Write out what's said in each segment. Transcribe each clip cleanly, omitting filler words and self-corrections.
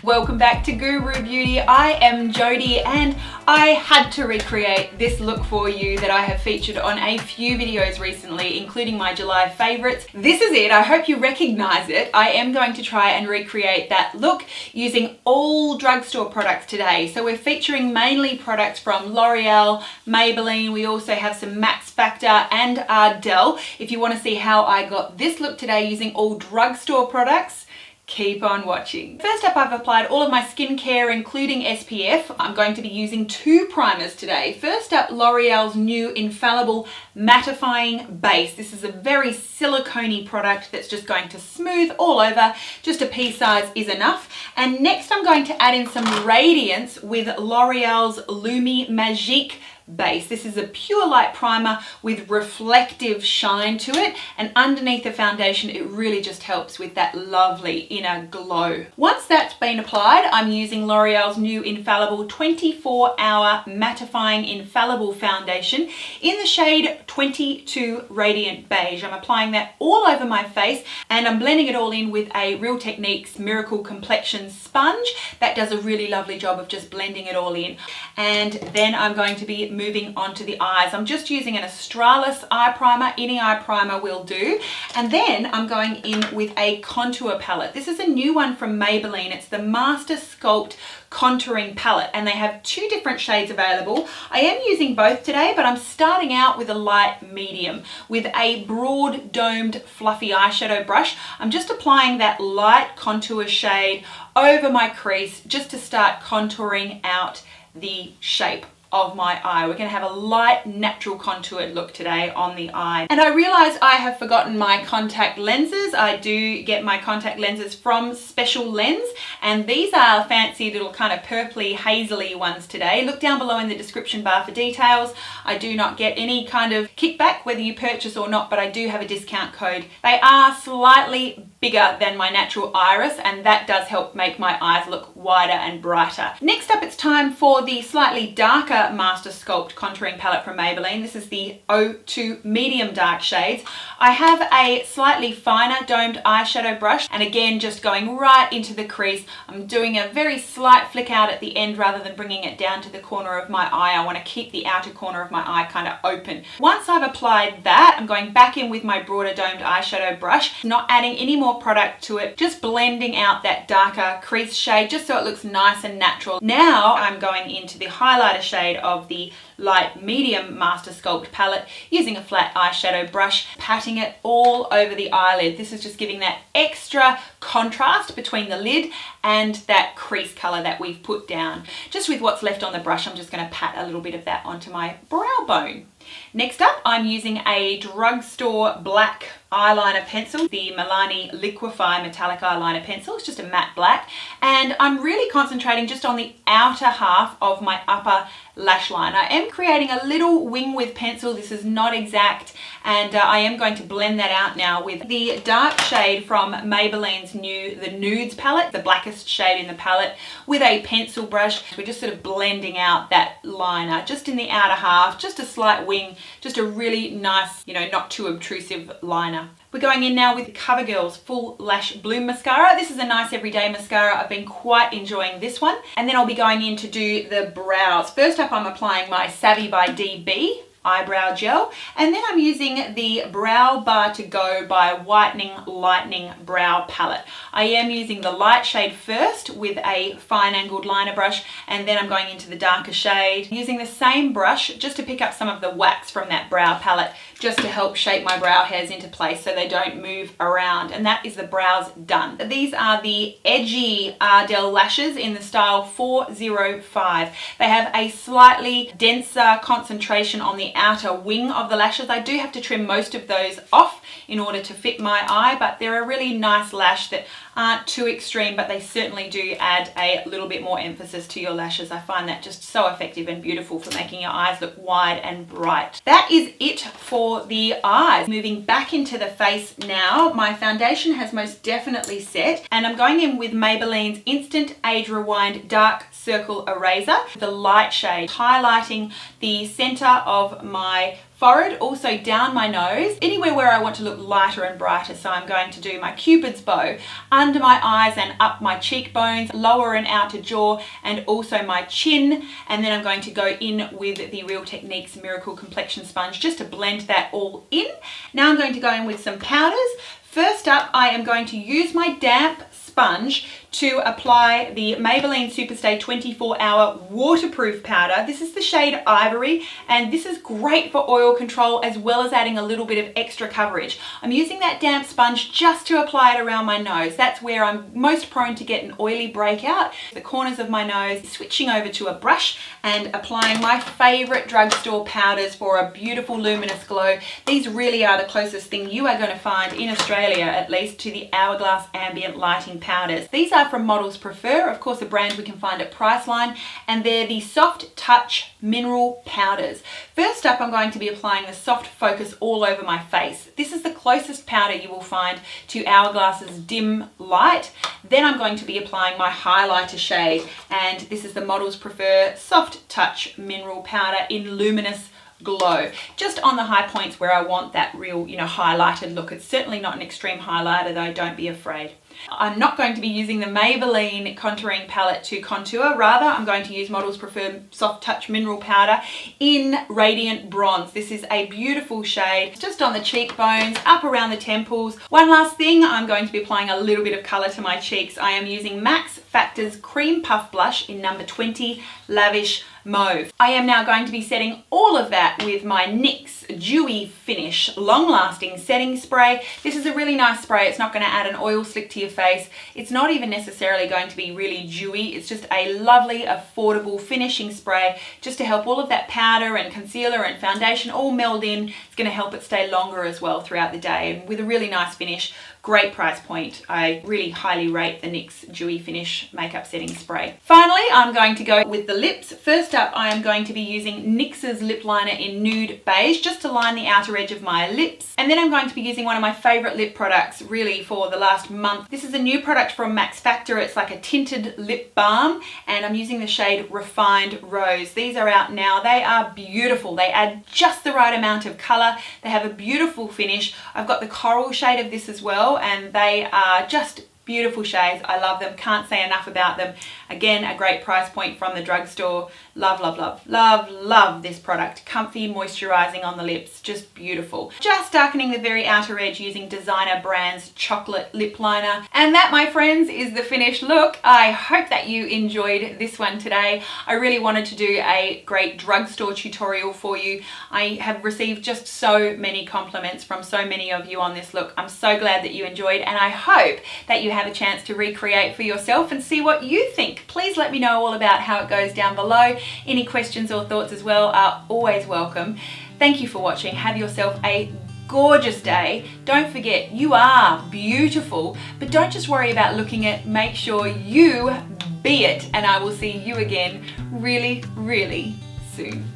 Welcome back to Guru Beauty. I am Jodie and I had to recreate this look for you that I have featured on a few videos recently, including my July favorites. This is it. I hope you recognize it. I am going to try and recreate that look using all drugstore products today. So we're featuring mainly products from L'Oreal, Maybelline. We also have some Max Factor and Ardell. If you want to see how I got this look today using all drugstore products, keep on watching. First up, I've applied all of my skincare, including SPF. I'm going to be using two primers today. First up, L'Oreal's new Infallible Mattifying Base. This is a very silicone-y product that's just going to smooth all over. Just a pea size is enough. And next, I'm going to add in some radiance with L'Oreal's LUMI Magique base. This is a pure light primer with reflective shine to it, and underneath the foundation it really just helps with that lovely inner glow. Once that's been applied, I'm using L'Oreal's new Infallible 24-hour mattifying infallible foundation in the shade 22 Radiant Beige. I'm applying that all over my face and I'm blending it all in with a Real Techniques Miracle Complexion sponge that does a really lovely job of just blending it all in. And then I'm going to be moving on to the eyes. I'm just using an Australis eye primer. Any eye primer will do. And then I'm going in with a contour palette. This is a new one from Maybelline. It's the Master Sculpt contouring palette and they have two different shades available. I am using both today, but I'm starting out with a light medium with a broad domed fluffy eyeshadow brush. I'm just applying that light contour shade over my crease just to start contouring out the shape of my eye. We're going to have a light natural contoured look today on the eye. And I realize I have forgotten my contact lenses. I do get my contact lenses from Speciallens, and these are fancy little kind of purpley hazily ones today. Look down below in the description bar for details. I do not get any kind of kickback whether you purchase or not, but I do have a discount code. They are slightly bigger than my natural iris, and that does help make my eyes look wider and brighter. Next up, it's time for the slightly darker Master Sculpt contouring palette from Maybelline. This is the 02 medium dark shades. I have a slightly finer domed eyeshadow brush, and again just going right into the crease. I'm doing a very slight flick out at the end rather than bringing it down to the corner of my eye. I want to keep the outer corner of my eye kind of open. Once I've applied that, I'm going back in with my broader domed eyeshadow brush, not adding any more product to it, just blending out that darker crease shade just so it looks nice and natural. Now I'm going into the highlighter shade of the light medium Master Sculpt palette using a flat eyeshadow brush, patting it all over the eyelid. This is just giving that extra contrast between the lid and that crease color that we've put down. Just with what's left on the brush, I'm just going to pat a little bit of that onto my brow bone. Next up, I'm using a Drugstore black eyeliner pencil, the Milani LIQUIF-EYE metallic eyeliner pencil. It's just a matte black, and I'm really concentrating just on the outer half of my upper lash line. I am creating a little wing with pencil. This is not exact, and I am going to blend that out now with the dark shade from Maybelline's new the Nudes palette, the blackest shade in the palette, with a pencil brush. We're just sort of blending out that liner just in the outer half, just a slight wing, just a really nice, you know, not too obtrusive liner. We're going in now with Covergirl's Full Lash Bloom Mascara. This is a nice everyday mascara. I've been quite enjoying this one. And then I'll be going in to do the brows. First up, I'm applying my Savvy by DB eyebrow gel, and then I'm using the Brow Bar to Go by Whitening Lightening Brow Palette. I am using the light shade first with a fine angled liner brush, and then I'm going into the darker shade using the same brush just to pick up some of the wax from that brow palette, just to help shape my brow hairs into place so they don't move around. And that is the brows done. These are the edgy Ardell lashes in the style 405. They have a slightly denser concentration on the outer wing of the lashes. I do have to trim most of those off in order to fit my eye, but they're a really nice lash that aren't too extreme, but they certainly do add a little bit more emphasis to your lashes. I find that just so effective and beautiful for making your eyes look wide and bright. That is it for the eyes. Moving back into the face now, my foundation has most definitely set, and I'm going in with Maybelline's Instant Age Rewind Dark Circle Eraser, the light shade, highlighting the center of of my forehead, also down my nose, anywhere where I want to look lighter and brighter. So I'm going to do my Cupid's bow under my eyes and up my cheekbones, lower and outer jaw, and also my chin. And then I'm going to go in with the Real Techniques Miracle Complexion Sponge just to blend that all in. Now I'm going to go in with some powders. First up, I am going to use my damp sponge to apply the Maybelline Superstay 24-hour waterproof powder. This is the shade Ivory, and this is great for oil control as well as adding a little bit of extra coverage. I'm using that damp sponge just to apply it around my nose. That's where I'm most prone to get an oily breakout. The corners of my nose, switching over to a brush and applying my favorite drugstore powders for a beautiful luminous glow. These really are the closest thing you are going to find in Australia, at least, to the Hourglass Ambient Lighting powders. These are from Models Prefer, of course a brand we can find at Priceline, and they're the Soft Touch Mineral Powders. First up, I'm going to be applying the Soft Focus all over my face. This is the closest powder you will find to Hourglass's Dim Light. Then I'm going to be applying my highlighter shade, and this is the Models Prefer Soft Touch Mineral Powder in Luminous Glow, just on the high points where I want that real, highlighted look. It's certainly not an extreme highlighter though, don't be afraid. I'm not going to be using the Maybelline contouring palette to contour. Rather, I'm going to use Models Prefer Soft Touch Mineral Powder in Radiant Bronze. This is a beautiful shade, just on the cheekbones, up around the temples. One last thing, I'm going to be applying a little bit of colour to my cheeks. I am using Max Factor's Cream Puff Blush in number 20, Lavish Mauve. I am now going to be setting all of that with my NYX Dewy Finish Long Lasting Setting Spray. This is a really nice spray. It's not going to add an oil slick to your face. It's not even necessarily going to be really dewy. It's just a lovely, affordable finishing spray just to help all of that powder and concealer and foundation all meld in. It's going to help it stay longer as well throughout the day, and with a really nice finish. Great price point. I really highly rate the NYX Dewy Finish Makeup Setting Spray. Finally, I'm going to go with the lips. First up, I am going to be using NYX's lip liner in Nude Beige just to line the outer edge of my lips. And then I'm going to be using one of my favorite lip products really for the last month. This is a new product from Max Factor. It's like a tinted lip balm, and I'm using the shade Refined Rose. These are out now. They are beautiful. They add just the right amount of color. They have a beautiful finish. I've got the coral shade of this as well, and they are just beautiful shades. I love them. Can't say enough about them. Again, a great price point from the drugstore. Love, love, love, love, love this product. Comfy, moisturizing on the lips. Just beautiful. Just darkening the very outer edge using Designer Brands Chocolate Lip Liner. And that, my friends, is the finished look. I hope that you enjoyed this one today. I really wanted to do a great drugstore tutorial for you. I have received just so many compliments from so many of you on this look. I'm so glad that you enjoyed, and I hope that you have a chance to recreate for yourself and see what you think. Please let me know all about how it goes down below. Any questions or thoughts as well are always welcome. Thank you for watching. Have yourself a gorgeous day. Don't forget, you are beautiful, but don't just worry about looking it. Make sure you be it, and I will see you again really, really soon.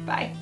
Bye.